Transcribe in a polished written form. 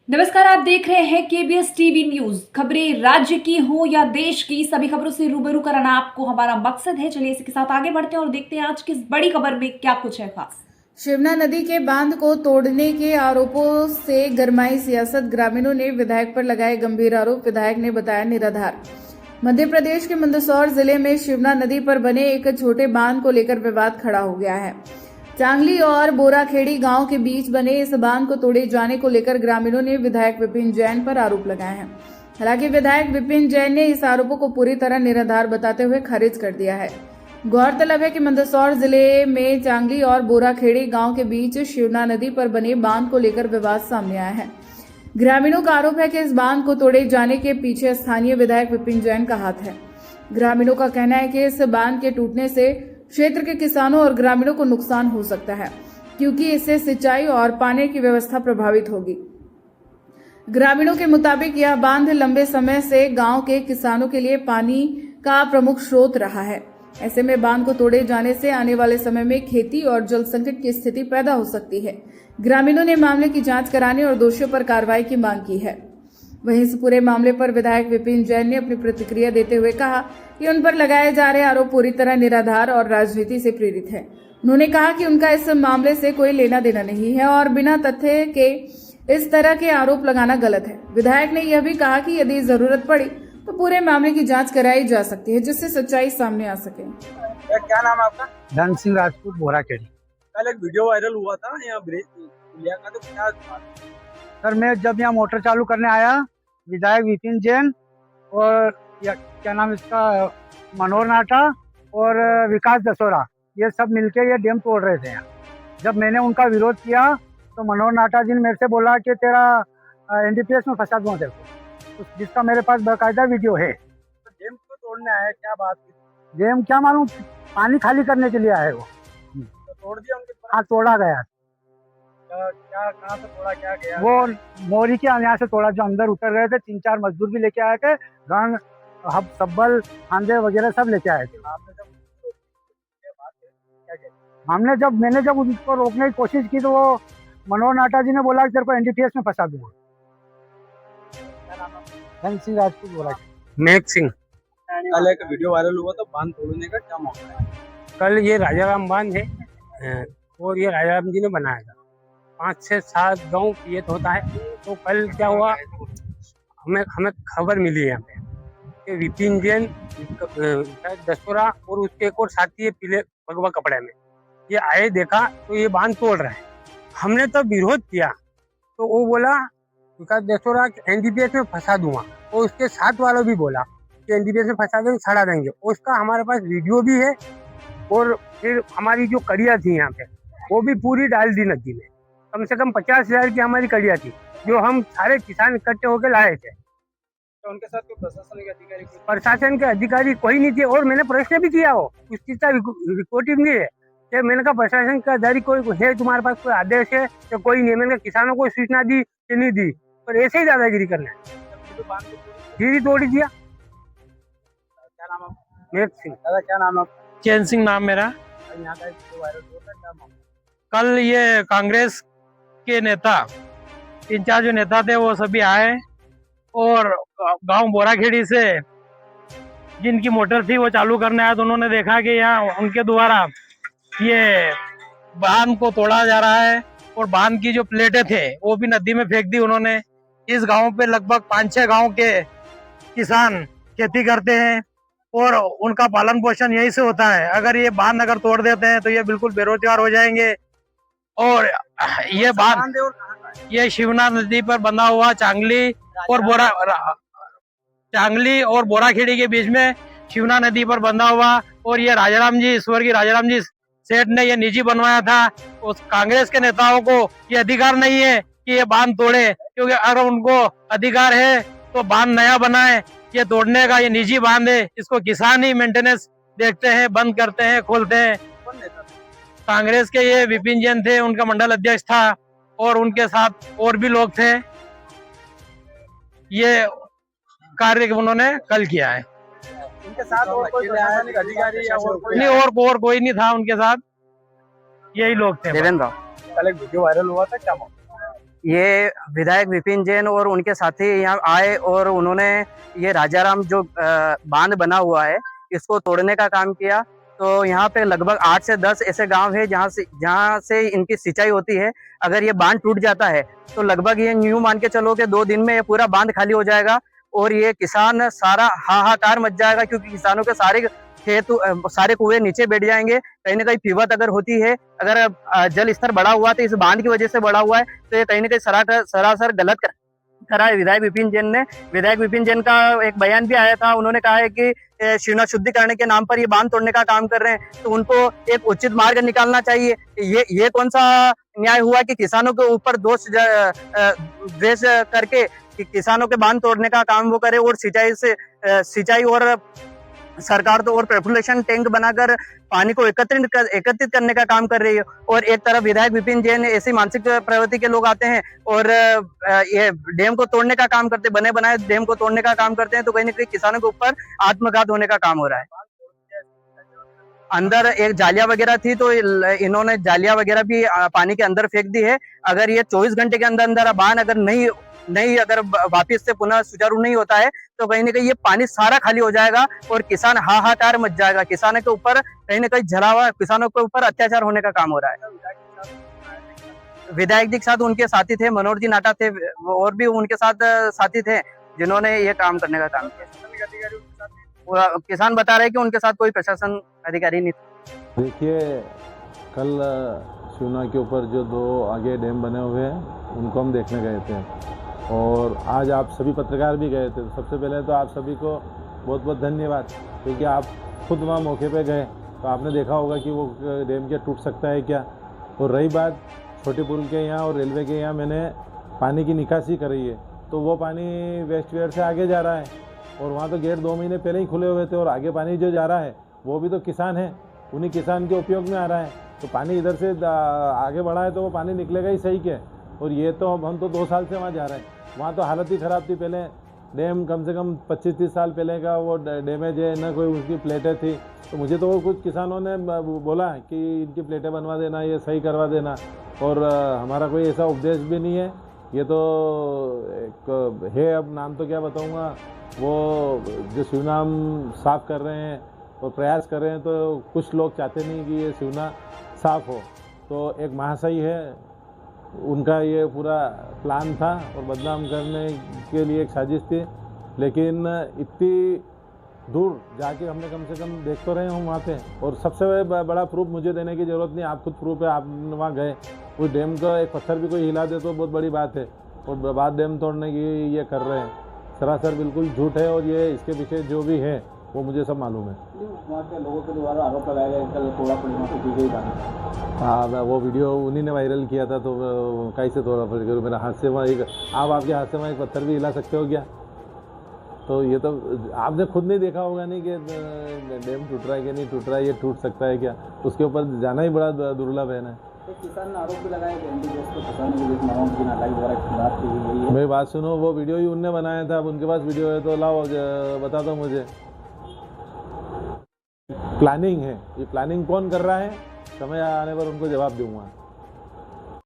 नमस्कार, आप देख रहे हैं केबीएस टीवी न्यूज। खबरें राज्य की हो या देश की, सभी खबरों से रूबरू कराना आपको हमारा मकसद है। चलिए इसके साथ आगे बढ़ते हैं और देखते हैं आज किस बड़ी खबर में क्या कुछ है खास। शिवना नदी के बांध को तोड़ने के आरोपों से गरमाई सियासत, ग्रामीणों ने विधायक पर लगाए गंभीर आरोप, विधायक ने बताया निराधार। मध्य प्रदेश के मंदसौर जिले में शिवना नदी पर बने एक छोटे बांध को लेकर विवाद खड़ा हो गया है। चांगली और बोराखेड़ी गांव के बीच बने इस बांध को तोड़े जाने को लेकर ग्रामीणों ने विधायक विपिन जैन पर आरोप लगाए हैं। हालांकि विधायक विपिन जैन ने इस आरोपों को पूरी तरह निराधार बताते हुए खारिज कर दिया है। गौरतलब है कि मंदसौर जिले में चांगली और बोराखेड़ी गांव के बीच शिवना नदी पर बने बांध को लेकर विवाद सामने आया है। ग्रामीणों का आरोप है कि इस बांध को तोड़े जाने के पीछे स्थानीय विधायक विपिन जैन का हाथ है। ग्रामीणों का कहना है कि इस बांध के टूटने से क्षेत्र के किसानों और ग्रामीणों को नुकसान हो सकता है, क्योंकि इससे सिंचाई और पानी की व्यवस्था प्रभावित होगी। ग्रामीणों के मुताबिक यह बांध लंबे समय से गांव के किसानों के लिए पानी का प्रमुख स्रोत रहा है। ऐसे में बांध को तोड़े जाने से आने वाले समय में खेती और जल संकट की स्थिति पैदा हो सकती है। ग्रामीणों ने मामले की जांच कराने और दोषियों पर कार्रवाई की मांग की है। वहीं इस पूरे मामले पर विधायक विपिन जैन ने अपनी प्रतिक्रिया देते हुए कहा कि उन पर लगाए जा रहे आरोप पूरी तरह निराधार और राजनीति से प्रेरित है। उन्होंने कहा कि उनका इस मामले से कोई लेना देना नहीं है और बिना तथ्य के इस तरह के आरोप लगाना गलत है। विधायक ने यह भी कहा कि यदि जरूरत पड़ी तो पूरे मामले की जांच कराई जा सकती है, जिससे सच्चाई सामने आ सके। क्या नाम है आपका? धन सिंह राजपूत, बोराखेड़ी। कल एक वीडियो वायरल हुआ था यहाँ ब्रिज पुलिया का, तो क्या बात? सर, मैं जब यहाँ मोटर चालू करने आया, विधायक विपिन जैन और क्या नाम इसका मनोहर नाटा और विकास दसोरा, ये सब मिलके ये डैम तोड़ रहे थे यहाँ। जब मैंने उनका विरोध किया तो मनोहर नाटा जी ने मेरे से बोला कि तेरा एनडीपीएस में फंसा दूंगा तेरे को, जिसका मेरे पास बाकायदा वीडियो है। तो डैम क्यों तोड़ने आया, क्या बात थी? डैम क्या मालूम, पानी खाली करने के लिए आए वो। तो तोड़ दिया उनके पास? हाँ, तोड़ा गया। क्या कहाँ से तोड़ा, क्या गया? वो मोरी के यहाँ से तोड़ा, जो अंदर उतर गए थे, 3-4 मजदूर भी लेके आए थे, गन सब्बल फांदे वगैरह सब लेके आए थे। आपने जब क्या बात है, क्या मैंने जब उनको रोकने की कोशिश की तो वो मनोहर नाटा जी ने बोला कि तेरे को एनडीपीएस में फंसा दूंगा। नाम है? धन सिंह राजपूत, बोला। मेघ सिंह। कल एक वीडियो वायरल हुआ तो बांध तोड़ने का क्या मौका है? कल ये राजाराम बांध है और ये राजाराम जी ने बनाया था। 5 से 7 गांव ये होता है। तो कल क्या हुआ, हमें खबर मिली है यहाँ पे कि विपिन जैन, दसोरा और उसके एक और साथी है पीले भगवा कपड़े में, ये आए, देखा तो ये बांध तोड़ रहा है। हमने तो विरोध किया तो वो बोला विकास दसोरा एनडीपीएस में फंसा दूंगा, और उसके साथ वालों भी बोला कि एनडीपीएस में फंसा देंगे, छड़ा देंगे। उसका हमारे पास वीडियो भी है। और फिर हमारी जो कड़िया थी यहाँ पे, वो भी पूरी डाल दी नदी में। कम से कम 50,000 की हमारी कड़िया थी, जो हम सारे किसान इकट्ठे होकर लाए थे। तो उनके साथ कोई प्रशासन के अधिकारी कोई नहीं थे, और मैंने प्रश्न भी किया, हो उस चीज का रिपोर्टिंग नहीं है कि मैंने कहा प्रशासन का अधिकारी कोई है तुम्हारे पास, कोई आदेश है तो कोई नहीं। मैंने कहा किसानों को सूचना दी कि नहीं दी, पर ऐसे ही दादागिरी करना है। धीरे तोड़ दिया। क्या नाम है? मेघ सिंह। दादा क्या नाम है? चैन सिंह नाम मेरा। यहाँ का वीडियो वायरल हुआ था, क्या मौका? कल ये कांग्रेस के नेता, 3-4 जो नेता थे वो सभी आए और गांव बोराखेड़ी से जिनकी मोटर थी वो चालू करने आया, तो उन्होंने देखा कि यहाँ उनके द्वारा ये बांध को तोड़ा जा रहा है और बांध की जो प्लेटें थे वो भी नदी में फेंक दी उन्होंने। इस गांव पे लगभग 5-6 गांव के किसान खेती करते हैं और उनका पालन पोषण यहीं से होता है। अगर ये बांध अगर तोड़ देते हैं तो ये बिल्कुल बेरोजगार हो जाएंगे। और ये बांध ये शिवना नदी पर बंधा हुआ चांगली और बोराखेड़ी के बीच में शिवना नदी पर बंधा हुआ, और ये राजाराम जी, स्वर्गीय राजाराम जी सेठ ने ये निजी बनवाया था। उस कांग्रेस के नेताओं को ये अधिकार नहीं है कि ये बांध तोड़े, क्योंकि अगर उनको अधिकार है तो बांध नया बनाए। ये तोड़ने का ये निजी बांध है, इसको किसान ही मेंटेनेंस देखते हैं, बंद करते हैं, खोलते हैं। कांग्रेस के ये विपिन जैन थे, उनका मंडल अध्यक्ष था, और उनके साथ और भी लोग थे। ये कार्य उन्होंने कल किया है। उनके साथ और कोई प्रशासनिक अधिकारी या और कोई? नहीं, और कोई नहीं था उनके साथ, यही लोग थे। देवेंद्र। कल एक वीडियो वायरल हुआ था, क्या मौका? ये विधायक विपिन जैन और उनके साथी यहाँ आए और उन्होंने ये राजाराम जो बांध बना हुआ है इसको तोड़ने का काम किया। तो यहाँ पे लगभग 8 से 10 ऐसे गांव है जहाँ से इनकी सिंचाई होती है। अगर ये बांध टूट जाता है तो लगभग ये न्यू मान के चलो कि 2 दिन में ये पूरा बांध खाली हो जाएगा और ये किसान सारा हाहाकार मच जाएगा, क्योंकि किसानों के सारे खेत सारे कुएं नीचे बैठ जाएंगे। कहीं ना कहीं पीवत अगर होती है, अगर जल स्तर बढ़ा हुआ तो इस बांध की वजह से बढ़ा हुआ है, तो ये कहीं ना कहीं सरासर गलत करा है विधायक विपिन जैन ने। विधायक विपिन जैन का एक बयान भी आया था, उन्होंने कहा है कि शिवना शुद्धिकरण के नाम पर ये बांध तोड़ने का काम कर रहे हैं, तो उनको एक उचित मार्ग निकालना चाहिए। ये कौन सा न्याय हुआ कि किसानों के ऊपर द्वेष करके कि किसानों के बांध तोड़ने का काम वो करे और सिंचाई और सरकार तो और पेट्रोलेशन टैंक बनाकर पानी को एकत्रित करने का काम कर रही है। और एक तरफ विधायक विपिन जैन ऐसी मानसिक प्रवृत्ति के लोग आते हैं और ये डैम को तोड़ने का काम करते, बने बनाए डैम को तोड़ने का काम करते हैं, तो कहीं ना कहीं किसानों के ऊपर आत्मघात होने का काम हो रहा है। अंदर एक जालिया वगैरह थी, तो इन्होंने जालिया वगैरह भी पानी के अंदर फेंक दी है। अगर ये 24 घंटे के अंदर बांध अगर नहीं अगर वापिस से पुनः सुचारू नहीं होता है तो कहीं ना कहीं ये पानी सारा खाली हो जाएगा और किसान हाहाकार मच जाएगा। किसानों के ऊपर कहीं ना कहीं जलावा, किसानों के ऊपर अत्याचार होने का काम हो रहा है। विधायक जी के साथ उनके साथी थे, मनोहर जी नाटा थे और भी उनके साथ साथी थे जिन्होंने ये काम करने का काम किया। किसान बता रहे कि उनके साथ कोई प्रशासन अधिकारी नहीं था। देखिए, कल शिवना के ऊपर जो 2 आगे डैम बने हुए हैं उनको हम देखने गए थे और आज आप सभी पत्रकार भी गए थे। सबसे पहले तो आप सभी को बहुत बहुत धन्यवाद, क्योंकि आप खुद वहाँ मौके पे गए तो आपने देखा होगा कि वो डैम क्या टूट सकता है क्या। और रही बात छोटे पुल के यहाँ और रेलवे के यहाँ मैंने पानी की निकासी करी है, तो वो पानी वेस्ट वेयर से आगे जा रहा है और वहाँ तो गेट 2 महीने पहले ही खुले हुए थे और आगे पानी जो जा रहा है वो भी तो किसान है, उन्हीं किसान के उपयोग में आ रहा है। तो पानी इधर से आगे बढ़ा है तो वो पानी निकलेगा ही सही के। और ये तो हम तो 2 साल से वहाँ जा रहे हैं, वहाँ तो हालत ही ख़राब थी। पहले डैम कम से कम 25-30 साल पहले का वो डैमेज है ना, कोई उसकी प्लेटें थी। तो मुझे तो वो कुछ किसानों ने बोला कि इनकी प्लेटें बनवा देना, ये सही करवा देना, और हमारा कोई ऐसा उपदेश भी नहीं है। ये तो एक है, अब नाम तो क्या बताऊँगा, वो जो शिवना साफ़ कर रहे हैं और प्रयास कर रहे हैं, तो कुछ लोग चाहते नहीं कि ये शिवना साफ़ हो। तो एक महाशय है, उनका ये पूरा प्लान था और बदनाम करने के लिए एक साजिश थी। लेकिन इतनी दूर जाके हमने कम से कम देख तो रहे हूँ वहाँ पे, और सबसे बड़ा प्रूफ मुझे देने की ज़रूरत नहीं, आप खुद प्रूफ है, आप वहाँ गए। उस डैम का एक पत्थर भी कोई हिला दे तो बहुत बड़ी बात है, और बाद डैम तोड़ने की ये कर रहे हैं, सरासर बिल्कुल झूठ है। और ये इसके पीछे जो भी है वो मुझे सब मालूम है। वहाँ के लोगों के द्वारा आरोप लगाया गया कल तोड़ा पड़ी वहाँ से दी गई बात। हाँ, वो वीडियो उन्हीं ने वायरल किया था, तो कैसे तोड़ा पड़ गया मेरा हाथ से। वहाँ एक आपके हाथ से वहाँ एक पत्थर भी हिला सकते हो क्या? तो ये तो आपने खुद नहीं देखा होगा नहीं कि डैम टूट रहा है कि नहीं टूट रहा है, ये टूट सकता है क्या, उसके ऊपर जाना ही बड़ा दुर्लभ है ना। किसान ने आरोप भी लगाया कि एनडीजेएस को फंसाने के लिए नारायण की नालाई द्वारा बात की गई है। मेरी बात सुनो, वो वीडियो ही उनने बनाया था, अब उनके पास वीडियो है तो लाओ बता दो मुझे। प्लानिंग है, ये प्लानिंग कौन कर रहा है, समय आने पर उनको जवाब दूंगा।